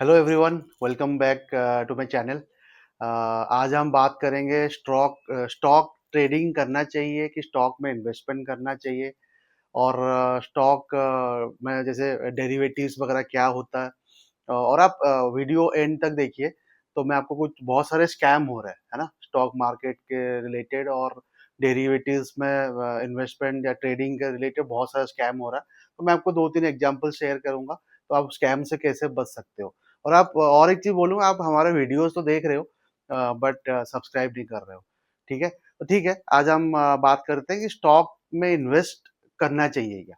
Hello everyone, welcome back to my channel. आज हम बात करेंगे स्टॉक ट्रेडिंग करना चाहिए कि स्टॉक में इन्वेस्टमेंट करना चाहिए और स्टॉक में जैसे डेरिवेटिव्स वगैरह क्या होता है। और आप वीडियो एंड तक देखिए तो मैं आपको कुछ बहुत सारे स्कैम हो रहे हैं, है ना, स्टॉक मार्केट के रिलेटेड और डेरिवेटिव्स में इन्वेस्टमेंट या ट्रेडिंग के रिलेटेड बहुत सारा स्कैम हो रहा है। तो मैं आपको 2-3 एग्जांपल शेयर करूंगा, तो आप स्कैम से कैसे बच सकते हो। और आप और एक चीज बोलूंगा, आप हमारे वीडियोस तो देख रहे हो बट सब्सक्राइब नहीं कर रहे हो। ठीक है, तो ठीक है, आज हम बात करते हैं कि स्टॉक में इन्वेस्ट करना चाहिए क्या।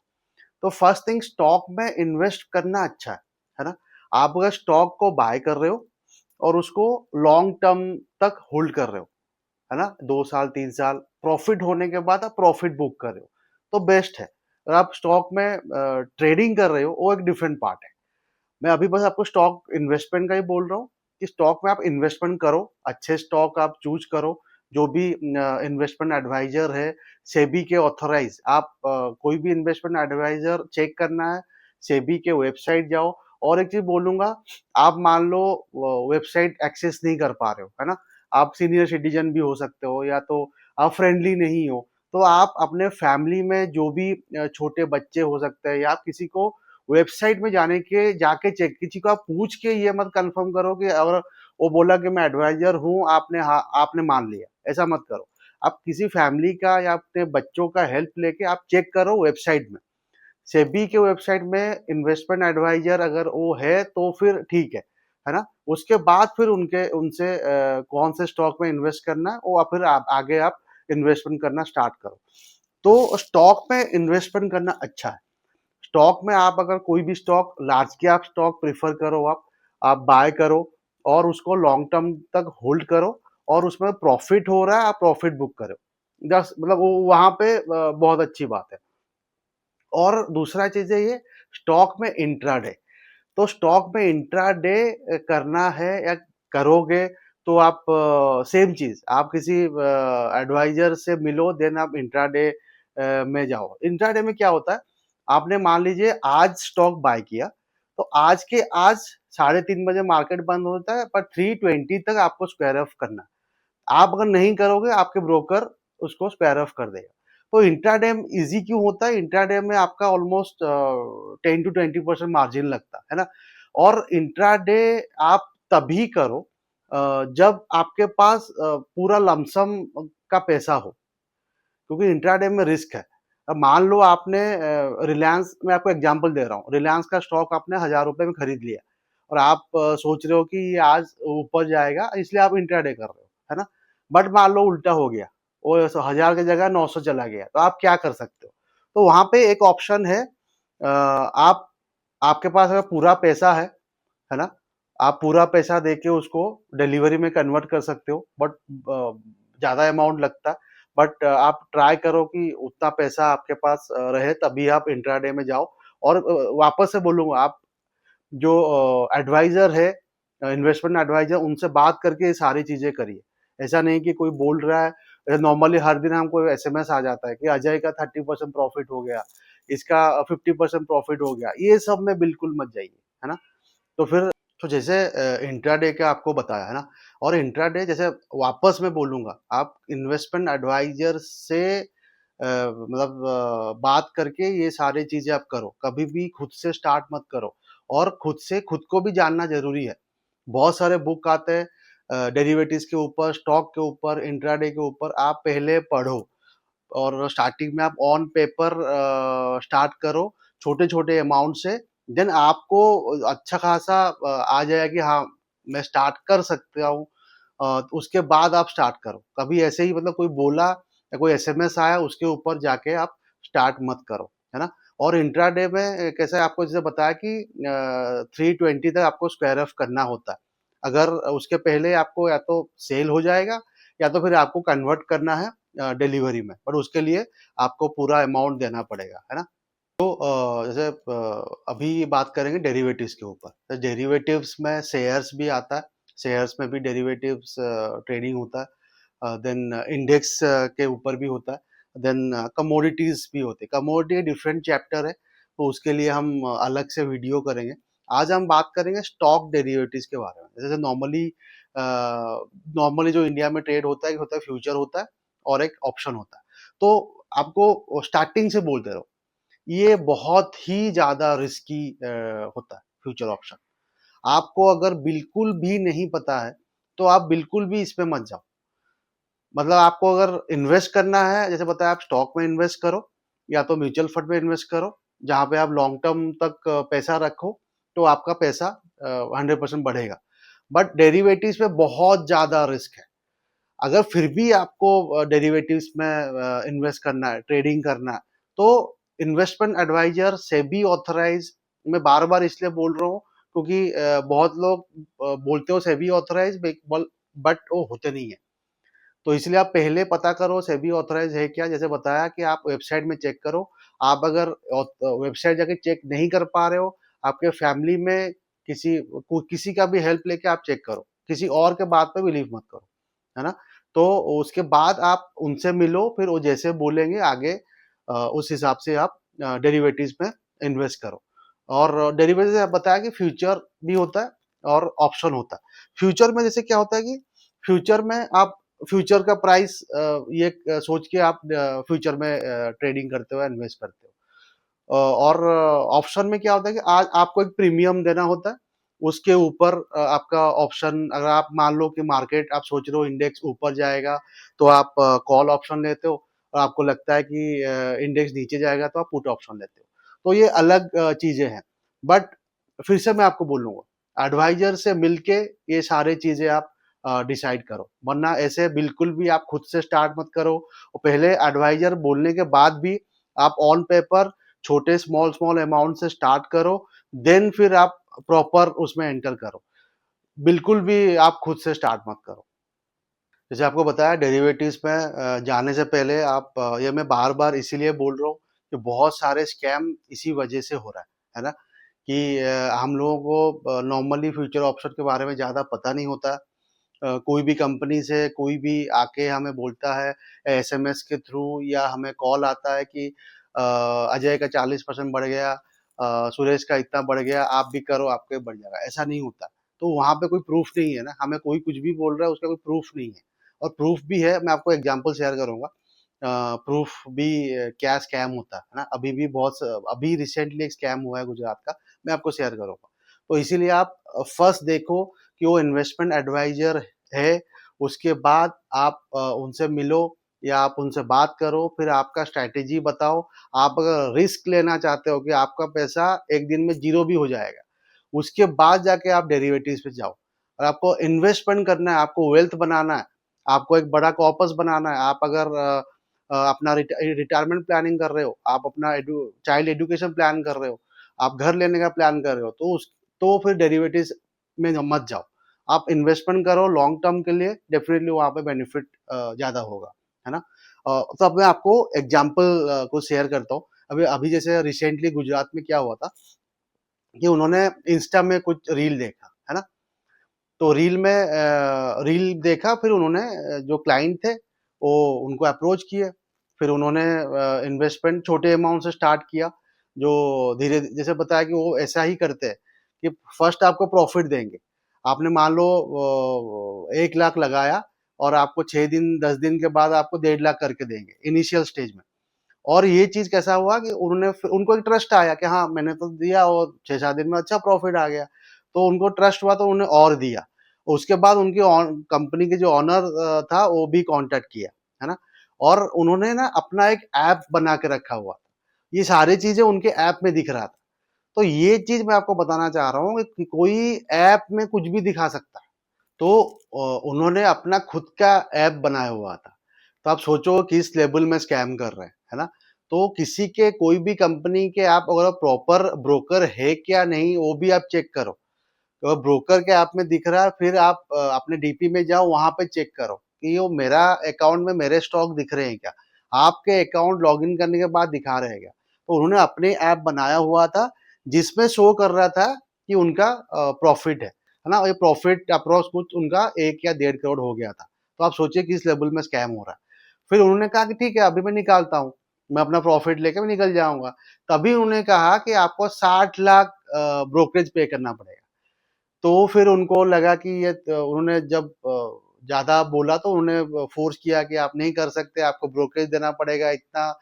तो फर्स्ट थिंग, स्टॉक में इन्वेस्ट करना अच्छा है ना। आप अगर स्टॉक को बाय कर रहे हो और उसको लॉन्ग टर्म तक होल्ड कर रहे हो, है ना, 2 साल 3 साल प्रॉफिट होने के बाद आप प्रॉफिट बुक कर रहे हो, तो बेस्ट है। अगर आप स्टॉक में ट्रेडिंग कर रहे हो, वो एक डिफरेंट पार्ट है। मैं अभी बस आपको स्टॉक इन्वेस्टमेंट का ही बोल रहा हूँ कि स्टॉक में आप इन्वेस्टमेंट करो, अच्छे स्टॉक आप चूज करो। जो भी इन्वेस्टमेंट एडवाइजर है, सेबी के ऑथराइज, आप कोई भी इन्वेस्टमेंट एडवाइजर चेक करना है, सेबी के वेबसाइट जाओ। और एक चीज बोलूंगा, आप मान लो वेबसाइट एक्सेस नहीं कर पा रहे हो, है ना, आप सीनियर सिटीजन भी हो सकते हो या तो आप फ्रेंडली नहीं हो, तो आप अपने फैमिली में जो भी छोटे बच्चे हो सकते हैं या आप किसी को वेबसाइट में जाके चेक, किसी को आप पूछ के ये मत कंफर्म करो कि अगर वो बोला कि मैं एडवाइजर हूँ, आपने मान लिया, ऐसा मत करो। आप किसी फैमिली का या अपने बच्चों का हेल्प लेके आप चेक करो वेबसाइट में। सेबी के वेबसाइट में इन्वेस्टमेंट एडवाइजर अगर वो है तो फिर ठीक है ना। उसके बाद फिर उनके उनसे कौन से स्टॉक में इन्वेस्ट करना है वो फिर आगे आप इन्वेस्टमेंट करना स्टार्ट करो। तो स्टॉक में इन्वेस्टमेंट करना अच्छा है। स्टॉक में आप अगर कोई भी stock, large cap stock prefer करो, आप बाय करो और उसको लॉन्ग टर्म तक होल्ड करो और उसमें प्रॉफिट हो रहा है, आप प्रॉफिट बुक करो। जस्ट मतलब वो वहां पे बहुत अच्छी बात है। और दूसरा चीज है ये, स्टॉक में इंट्राडे। तो स्टॉक में इंट्राडे करना है या करोगे तो आप सेम चीज, आप किसी एडवाइजर से मिलो, देन आप इंट्राडे में जाओ। इंट्राडे में क्या होता है, आपने मान लीजिए आज स्टॉक बाय किया, तो आज के आज 3:30 बजे मार्केट बंद होता है, पर 3:20 तक आपको स्क्वायर ऑफ करना है। आप अगर नहीं करोगे, आपके ब्रोकर उसको स्क्वायर ऑफ कर देगा। तो इंट्राडे इजी क्यों होता है, इंट्राडे में आपका ऑलमोस्ट 10 to 20% मार्जिन लगता है ना। और इंट्राडे आप तभी करो जब आपके पास पूरा लमसम का पैसा हो, क्योंकि इंट्राडे में रिस्क है। अब मान लो आपने रिलायंस, मैं आपको एग्जांपल दे रहा हूँ, रिलायंस का स्टॉक आपने 1,000 रुपए में खरीद लिया और आप सोच रहे हो कि ये आज ऊपर जाएगा, इसलिए आप इंट्राडे कर रहे हो, है ना। बट मान लो उल्टा हो गया, वो 1,000 की जगह 900 चला गया, तो आप क्या कर सकते हो। तो वहां पे एक ऑप्शन है, आप, आपके पास अगर पूरा पैसा है ना, आप पूरा पैसा देके उसको डिलीवरी में कन्वर्ट कर सकते हो, बट ज्यादा अमाउंट लगता है। बट आप ट्राई करो कि उतना पैसा आपके पास रहे, तभी आप इंट्राडे में जाओ। और वापस से बोलूंगा, आप जो एडवाइजर है, इन्वेस्टमेंट एडवाइजर, उनसे बात करके ये सारी चीजें करिए। ऐसा नहीं कि कोई बोल रहा है, नॉर्मली हर दिन हमको एसएमएस आ जाता है कि अजय का 30% प्रॉफिट हो गया, इसका 50% प्रॉफिट हो गया, ये सब में बिल्कुल मत जाइए, है ना। तो फिर, तो जैसे इंट्राडे का आपको बताया, है ना। और इंट्राडे जैसे, वापस मैं बोलूंगा, आप इन्वेस्टमेंट एडवाइजर से मतलब बात करके ये सारी चीजें आप करो, कभी भी खुद से स्टार्ट मत करो। और खुद को भी जानना जरूरी है। बहुत सारे बुक आते हैं डेरिवेटिव्स के ऊपर, स्टॉक के ऊपर, इंट्राडे के ऊपर, आप पहले पढ़ो। और स्टार्टिंग में आप ऑन पेपर स्टार्ट करो, छोटे छोटे अमाउंट से। देन आपको अच्छा खासा आ जाएगा कि हाँ, मैं स्टार्ट कर सकता हूँ। उसके बाद आप स्टार्ट करो, कभी ऐसे ही मतलब कोई बोला या कोई एसएमएस आया उसके ऊपर जाके आप स्टार्ट मत करो, है ना। और इंट्राडे में कैसे आपको जैसे बताया कि 3:20 तक आपको स्क्वायर ऑफ करना होता है। अगर उसके पहले आपको या तो सेल हो जाएगा या तो फिर आपको कन्वर्ट करना है डिलीवरी में, पर उसके लिए आपको पूरा अमाउंट देना पड़ेगा, है ना। तो जैसे अभी बात करेंगे डेरिवेटिव्स के ऊपर। तो डेरिवेटिव्स में शेयर्स भी आता है, शेयर्स में भी डेरिवेटिव्स ट्रेडिंग होता है। देन इंडेक्स के ऊपर भी होता है। देन कमोडिटीज भी होते हैं। कमोडिटी डिफरेंट चैप्टर है, तो उसके लिए हम अलग से वीडियो करेंगे। आज हम बात करेंगे स्टॉक डेरिवेटिव्स के बारे में। जैसे नॉर्मली जो इंडिया में ट्रेड होता है फ्यूचर होता है और एक ऑप्शन होता है। तो आपको स्टार्टिंग से बोलते रहो, ये बहुत ही ज़्यादा रिस्की होता है फ्यूचर ऑप्शन। आपको अगर बिल्कुल भी नहीं पता है, तो आप बिल्कुल भी इस पे मत जाओ। मतलब आपको अगर इन्वेस्ट करना है, जैसे बताया आप स्टॉक में इन्वेस्ट करो या तो म्यूचुअल फंड में इन्वेस्ट करो, जहाँ पे आप लॉन्ग टर्म तक पैसा रखो, तो आपका पैसा 100% बढ़ेगा। बट डेरिवेटिव्स में बहुत ज़्यादा रिस्क है। अगर फिर भी आपको डेरिवेटिव्स में इन्वेस्ट करना है, ट्रेडिंग करना है, तो इन्वेस्टमेंट एडवाइजर सेबी ऑथराइज, मैं बार बार इसलिए बोल रहा हूँ क्योंकि बहुत लोग बोलते हो सेबी ऑथराइज, बट वो होते नहीं है। तो इसलिए आप पहले पता करो सेबी ऑथराइज है क्या। जैसे बताया कि आप वेबसाइट में चेक करो। आप अगर वेबसाइट जाके चेक नहीं कर पा रहे हो, आपके फैमिली में किसी का भी हेल्प लेके आप चेक करो। किसी और के बात पे बिलीव मत करो, है ना। तो उसके बाद आप उनसे मिलो, फिर वो जैसे बोलेंगे आगे उस हिसाब से आप डेरिवेटिव्स में इन्वेस्ट करो। और डेरिवेटिव बताया कि फ्यूचर भी होता है और ऑप्शन होता है। फ्यूचर में जैसे क्या होता है कि फ्यूचर में आप फ्यूचर का प्राइस ये सोच के आप फ्यूचर में ट्रेडिंग करते हो, इन्वेस्ट करते हो। और ऑप्शन में क्या होता है कि आज आपको एक प्रीमियम देना होता है। उसके ऊपर आपका ऑप्शन, अगर आप मान लो कि मार्केट आप सोच रहे हो इंडेक्स ऊपर जाएगा, तो आप कॉल ऑप्शन लेते हो। और आपको लगता है कि इंडेक्स नीचे जाएगा, तो आप पुट ऑप्शन लेते हो। तो ये अलग चीजें हैं। बट फिर से मैं आपको बोलूंगा, एडवाइजर से मिलके ये सारे चीजें आप डिसाइड करो, वरना ऐसे बिल्कुल भी आप खुद से स्टार्ट मत करो। और पहले एडवाइजर बोलने के बाद भी आप ऑन पेपर छोटे स्मॉल स्मॉल अमाउंट से स्टार्ट करो, देन फिर आप प्रॉपर उसमें एंटर करो। बिल्कुल भी आप खुद से स्टार्ट मत करो। जैसे आपको बताया डेरिवेटिव्स में जाने से पहले आप ये मैं बार बार इसीलिए बोल रहा हूँ कि बहुत सारे स्कैम इसी वजह से हो रहा है ना। कि हम लोगों को नॉर्मली फ्यूचर ऑप्शन के बारे में ज़्यादा पता नहीं होता। कोई भी कंपनी से कोई भी आके हमें बोलता है एसएमएस के थ्रू, या हमें कॉल आता है कि अजय का 40% बढ़ गया, सुरेश का इतना बढ़ गया, आप भी करो आपके बढ़ जाएगा। ऐसा नहीं होता। तो वहां पे कोई प्रूफ नहीं है ना, हमें कोई कुछ भी बोल रहा है उसका कोई प्रूफ नहीं है। और प्रूफ भी है, मैं आपको एग्जांपल शेयर करूंगा। प्रूफ भी क्या स्कैम होता है ना। अभी रिसेंटली एक स्कैम हुआ है गुजरात का, मैं आपको शेयर करूंगा। तो इसीलिए आप फर्स्ट देखो कि वो इन्वेस्टमेंट एडवाइजर है। उसके बाद आप उनसे मिलो या आप उनसे बात करो, फिर आपका स्ट्रैटेजी बताओ। आप अगर रिस्क लेना चाहते हो कि आपका पैसा एक दिन में जीरो भी हो जाएगा, उसके बाद जाके आप डेरिवेटिव्स पे जाओ। और आपको इन्वेस्टमेंट करना है, आपको वेल्थ बनाना है, आपको एक बड़ा कॉर्पस बनाना है। आप अगर अपना रिटायरमेंट प्लानिंग कर रहे हो, आप अपना चाइल्ड एजुकेशन प्लान कर रहे हो, आप घर लेने का प्लान कर रहे हो, तो फिर डेरिवेटिव्स में मत जाओ। आप इन्वेस्टमेंट करो लॉन्ग टर्म के लिए, डेफिनेटली वहाँ पे बेनिफिट ज़्यादा होगा, है ना। तो अब मैं आपको एग्जांपल को शेयर करता हूँ। अभी अभी जैसे रिसेंटली गुजरात में क्या हुआ था कि उन्होंने इंस्टा में कुछ रील देखा, है ना। तो रील देखा, फिर उन्होंने जो क्लाइंट थे वो उनको अप्रोच किए। फिर उन्होंने इन्वेस्टमेंट छोटे अमाउंट से स्टार्ट किया। जो धीरे जैसे बताया कि वो ऐसा ही करते हैं कि फर्स्ट आपको प्रॉफिट देंगे। आपने मान लो 1 लाख लगाया, और आपको 6 दिन 10 दिन के बाद आपको 1.5 लाख करके देंगे इनिशियल स्टेज में। और ये चीज कैसा हुआ कि उनको एक ट्रस्ट आया कि हाँ मैंने तो दिया और 6-7 दिन में अच्छा प्रॉफिट आ गया। तो उनको ट्रस्ट हुआ तो उन्होंने और दिया। उसके बाद उनकी कंपनी के जो ऑनर था वो भी कांटेक्ट किया, है ना। और उन्होंने ना अपना एक ऐप बना के रखा हुआ था। ये सारी चीजें उनके ऐप में दिख रहा था। तो ये चीज मैं आपको बताना चाह रहा हूँ कि कोई ऐप में कुछ भी दिखा सकता है। तो उन्होंने अपना खुद का ऐप बनाया हुआ था। तो आप सोचो किस लेवल में स्कैम कर रहे हैं, है ना। तो किसी के कोई भी कंपनी के आप अगर प्रॉपर ब्रोकर है क्या नहीं, वो भी आप चेक करो। तो ब्रोकर के ऐप में दिख रहा है, फिर आप अपने डीपी में जाओ, वहां पे चेक करो कि वो मेरा अकाउंट में मेरे स्टॉक दिख रहे हैं क्या। आपके अकाउंट लॉगिन करने के बाद दिखा रहे हैं क्या। तो उन्होंने अपने ऐप बनाया हुआ था जिसमें शो कर रहा था कि उनका प्रॉफिट है ना। ये प्रॉफिट अप्रोक्स कुछ उनका 1 या 1.5 करोड़ हो गया था। तो आप सोचिए किस लेवल में स्कैम हो रहा है। फिर उन्होंने कहा कि ठीक है अभी मैं निकालता हूँ, मैं अपना प्रॉफिट लेके मैं निकल जाऊंगा। तभी उन्होंने कहा कि आपको 60 लाख ब्रोकरेज पे करना पड़ेगा। तो फिर उनको लगा कि ये उन्होंने जब ज़्यादा बोला तो उन्होंने फ़ोर्स किया कि आप नहीं कर सकते, आपको ब्रोकरेज देना पड़ेगा इतना।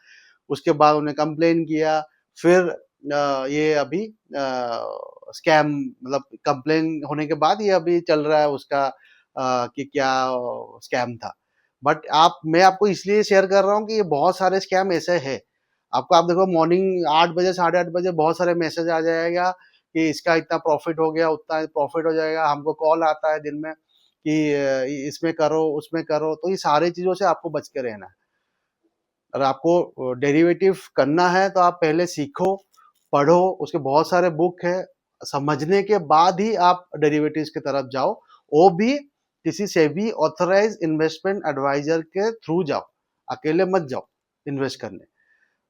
उसके बाद उन्हें कंप्लेन किया। फिर ये अभी स्कैम मतलब कंप्लेन होने के बाद ये अभी चल रहा है उसका कि क्या स्कैम था। बट मैं आपको इसलिए शेयर कर रहा हूँ कि ये बहुत सारे स्कैम ऐसे हैं। आप देखो मॉर्निंग 8 बजे, साढ़े 8 बजे बहुत सारे मैसेज आ जाएगा कि इसका इतना प्रॉफ़िट हो गया, उतना प्रॉफ़िट हो जाएगा। हमको कॉल आता है दिन में कि इसमें करो, उसमें करो। तो ये सारी चीज़ों से आपको बच के रहना है। अगर आपको डेरिवेटिव करना है तो आप पहले सीखो, पढ़ो, उसके बहुत सारे बुक हैं, समझने के बाद ही आप डेरिवेटिव्स की तरफ जाओ। वो भी किसी सेबी ऑथराइज्ड इन्वेस्टमेंट एडवाइजर के थ्रू जाओ, अकेले मत जाओ इन्वेस्ट करने।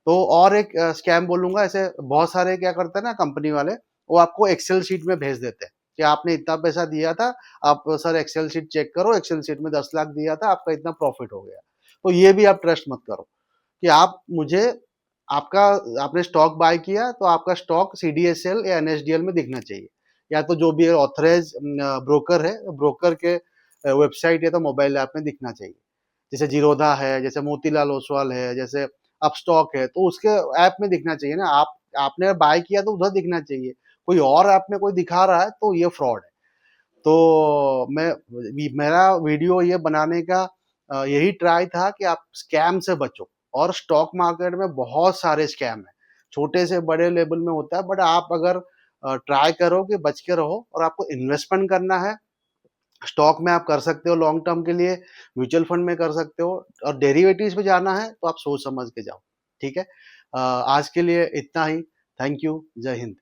तो और एक स्कैम बोलूँगा, ऐसे बहुत सारे क्या करते हैं ना कंपनी वाले, वो आपको एक्सेल शीट में भेज देते हैं कि आपने इतना पैसा दिया था, आप सर एक्सेल शीट चेक करो, एक्सेल शीट में 10 लाख दिया था, आपका इतना प्रॉफ़िट हो गया। तो ये भी आप ट्रस्ट मत करो। कि आप मुझे आपका आपने स्टॉक बाय किया तो आपका स्टॉक सीडीएसएल या एनएसडीएल में दिखना चाहिए, या तो जो भी ऑथराइज ब्रोकर है, ब्रोकर के वेबसाइट या तो मोबाइल ऐप में दिखना चाहिए। जैसे जीरोधा है, जैसे मोतीलाल ओसवाल है, जैसे अपस्टॉक है, तो उसके ऐप में दिखना चाहिए ना। आपने बाय किया तो उधर दिखना चाहिए। कोई और ऐप में कोई दिखा रहा है तो ये फ्रॉड है। तो मेरा वीडियो ये बनाने का यही ट्राई था कि आप स्कैम से बचो। और स्टॉक मार्केट में बहुत सारे स्कैम हैं, छोटे से बड़े लेवल में होता है। बट आप अगर ट्राई करो कि बच के रहो, और आपको इन्वेस्टमेंट करना है, स्टॉक में आप कर सकते हो लॉन्ग टर्म के लिए, म्यूचुअल फंड में कर सकते हो, और डेरिवेटिव्स पे जाना है तो आप सोच समझ के जाओ। ठीक है, आज के लिए इतना ही। Thank you. जय हिंद।